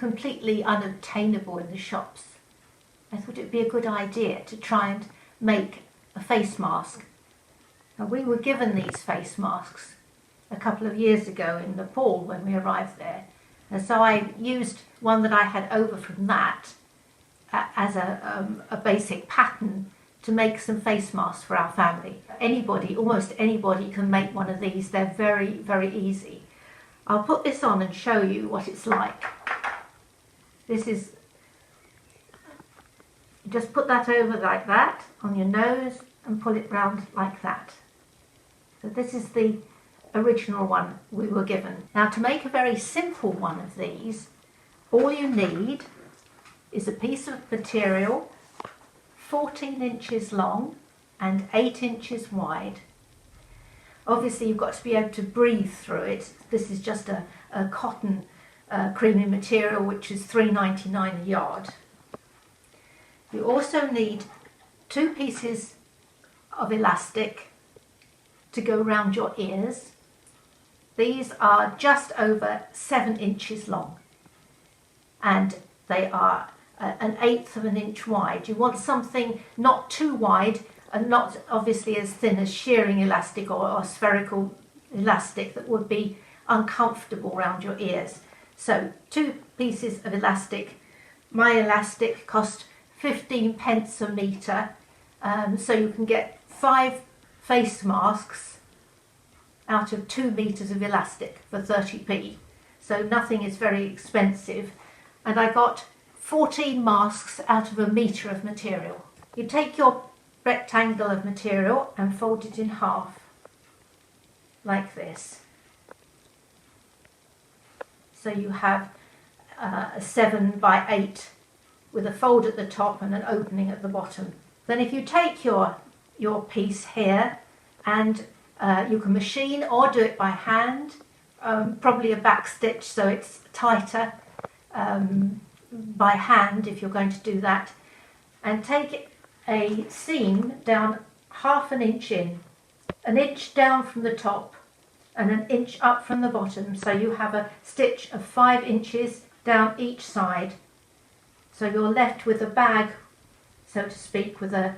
completely unobtainable in the shops, I thought it would be a good idea to try and make a face mask. Now, we were given these face masks a couple of years ago in Nepal when we arrived there, and so I used one that I had over from that as a basic pattern to make some face masks for our family. Anybody, almost anybody, can make one of these. They're very, very easy. I'll put this on and show you what it's like. This is, just put that over like that on your nose and pull it round like that. So this is the original one we were given. Now, to make a very simple one of these, all you need is a piece of material 14 inches long and 8 inches wide. Obviously, you've got to be able to breathe through it. This is just a cotton creamy material, which is $3.99 a yard. You also need 2 pieces of elastic to go around your ears. These are just over 7 inches long, and they are an 1/8 of an inch wide. You want something not too wide and not obviously as thin as shearing elastic or spherical elastic that would be uncomfortable around your ears. So 2 pieces of elastic. My elastic cost 15p a metre, so you can get 5 face masks out of 2 meters of elastic for 30p. So nothing is very expensive. And I got 14 masks out of a metre of material. You take your rectangle of material and fold it in half, like this. So you have a 7 by 8 with a fold at the top and an opening at the bottom. Then if you take your piece here and you can machine or do it by hand, probably a back stitch so it's tighter by hand if you're going to do that, and take a seam down 1/2 inch in, 1 inch down from the top and 1 inch up from the bottom, so you have a stitch of 5 inches down each side. So you're left with a bag, so to speak, with a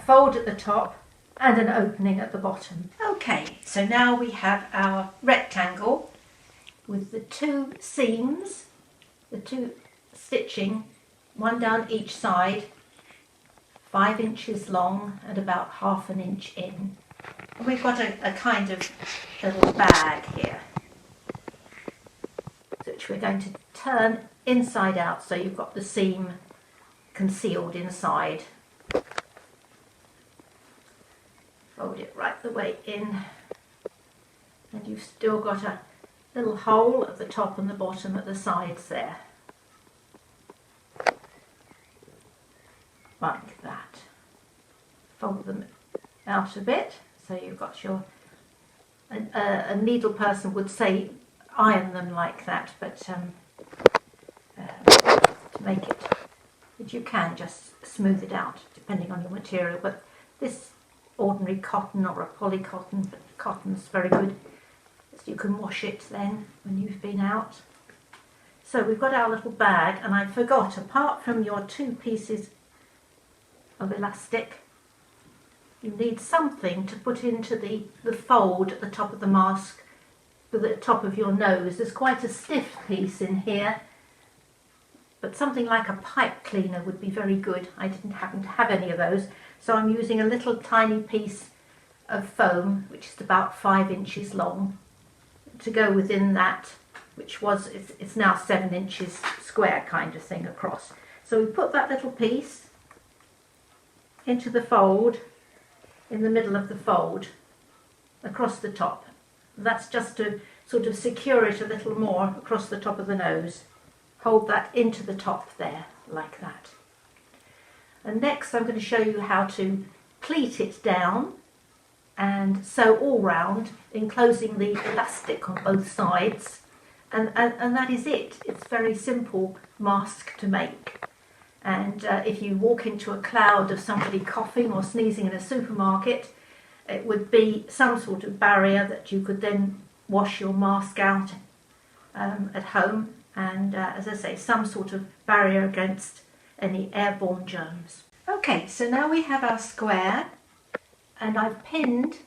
fold at the top and an opening at the bottom. Okay, so now we have our rectangle with the 2 seams, the 2 stitching, 1 down each side, 5 inches long and about 1/2 inch in. And we've got a kind of little bag here, which we're going to turn inside out so you've got the seam concealed inside. Fold it right the way in, and you've still got a little hole at the top and the bottom at the sides there, like that. Fold them out a bit so you've got your, a needle person would say iron them like that, but to make it, but you can just smooth it out depending on your material. But this ordinary cotton or a polycotton, but cotton's very good, so you can wash it then when you've been out. So we've got our little bag, and I forgot, apart from your 2 pieces of elastic, you need something to put into the fold at the top of the mask, at the top of your nose. There's quite a stiff piece in here, but something like a pipe cleaner would be very good. I didn't happen to have any of those, so I'm using a little tiny piece of foam, which is about 5 inches long, to go within that, which was, it's now 7 inches square kind of thing across. So we put that little piece into the fold, in the middle of the fold, across the top. That's just to sort of secure it a little more across the top of the nose. Hold that into the top there, like that. And next I'm going to show you how to pleat it down and sew all round, enclosing the elastic on both sides. And that is it. It's a very simple mask to make. And if you walk into a cloud of somebody coughing or sneezing in a supermarket, it would be some sort of barrier that you could then wash your mask out at home and as I say, some sort of barrier against any airborne germs. Okay, so now we have our square, and I've pinned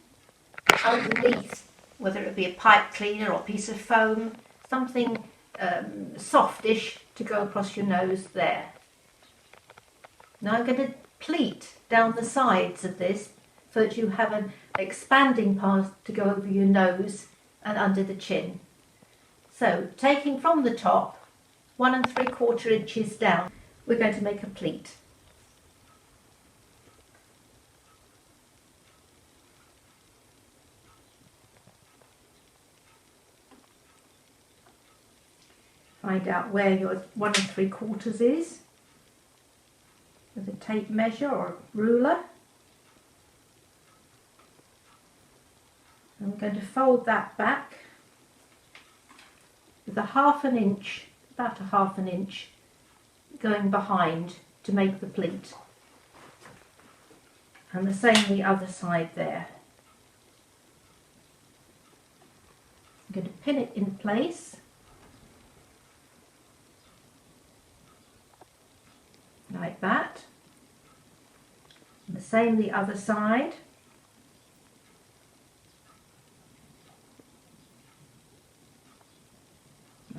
underneath, whether it be a pipe cleaner or a piece of foam, something softish to go across your nose there. Now I'm going to pleat down the sides of this so that you have an expanding part to go over your nose and under the chin. So taking from the top 1 3/4 inches down, we're going to make a pleat. Find out where your 1 3/4 is with a tape measure or ruler. I'm going to fold that back with a 1/2 inch, about a 1/2 inch, going behind to make the pleat. And the same the other side there. I'm going to pin it in place. Like that. And the same the other side.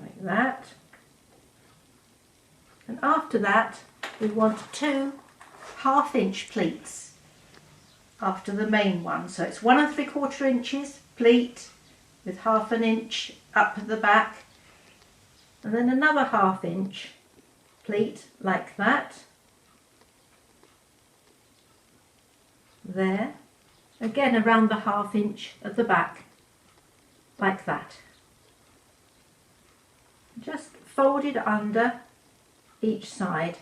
Like that. And after that we want 2 1/2 inch pleats after the main one. So it's 1 3/4 inches pleat with 1/2 inch up at the back, and then another 1/2 inch pleat like that. There. Again around the 1/2 inch at the back, like that. Just fold it under each side.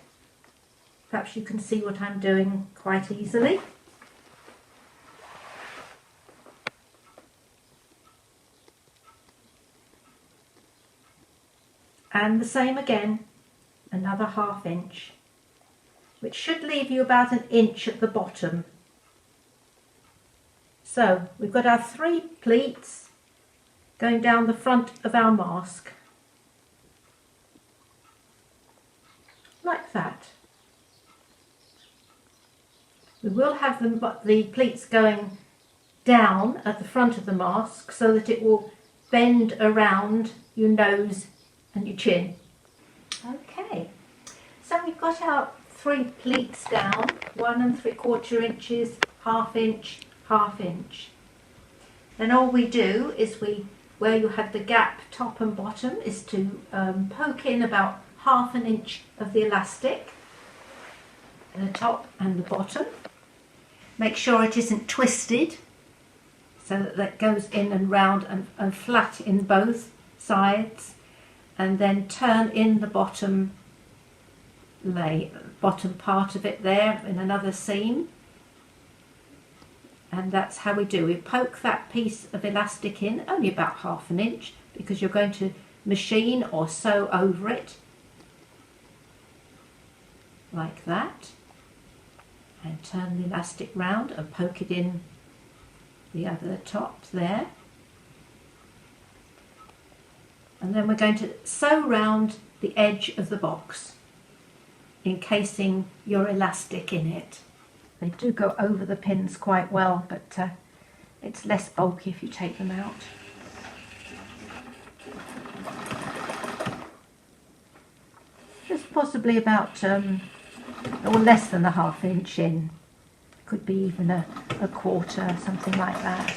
Perhaps you can see what I'm doing quite easily. And the same again, another 1/2 inch, which should leave you about 1 inch at the bottom. So we've got our 3 pleats going down the front of our mask, like that. We will have the pleats going down at the front of the mask so that it will bend around your nose and your chin. Okay, so we've got our 3 pleats down, 1 3/4 inches, 1/2 inch, 1/2 inch. Then all we do is where you have the gap top and bottom, is to poke in about 1/2 inch of the elastic at the top and the bottom. Make sure it isn't twisted so that that goes in and round and flat in both sides, and then turn in the bottom part of it there in another seam. And that's how we do. We poke that piece of elastic in, only about 1/2 inch, because you're going to machine or sew over it, like that. And turn the elastic round and poke it in the other top there. And then we're going to sew round the edge of the box, encasing your elastic in it. They do go over the pins quite well, but it's less bulky if you take them out. Just possibly about, or less than a 1/2 inch in. Could be even a 1/4, something like that.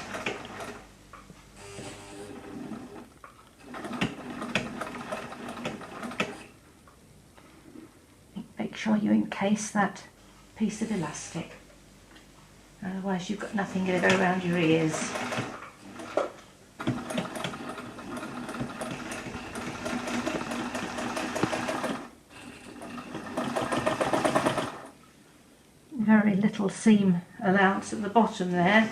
Make sure you encase that piece of elastic, otherwise you've got nothing to go around your ears. Very little seam allowance at the bottom there.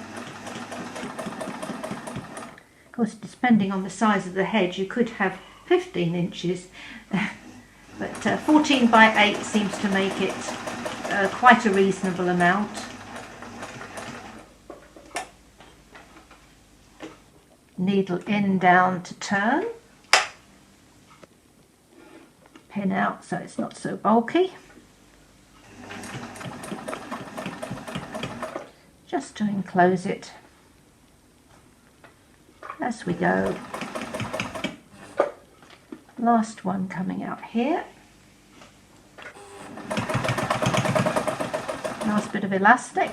Of course, depending on the size of the head, you could have 15 inches, but 14 by 8 seems to make it quite a reasonable amount. Needle in, down to turn. pin out so it's not so bulky. Just to enclose it as we go. Last one coming out here. Nice bit of elastic.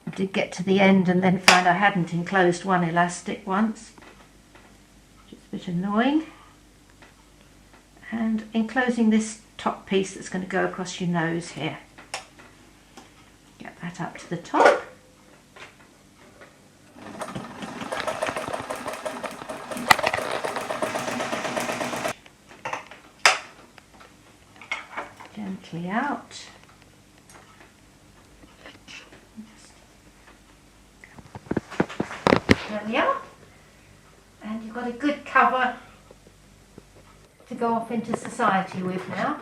I did get to the end and then find I hadn't enclosed one elastic once, which is a bit annoying. And enclosing this top piece that's going to go across your nose here. Get that up to the top. Gently out. There we are. And you've got a good cover to go off into society with now.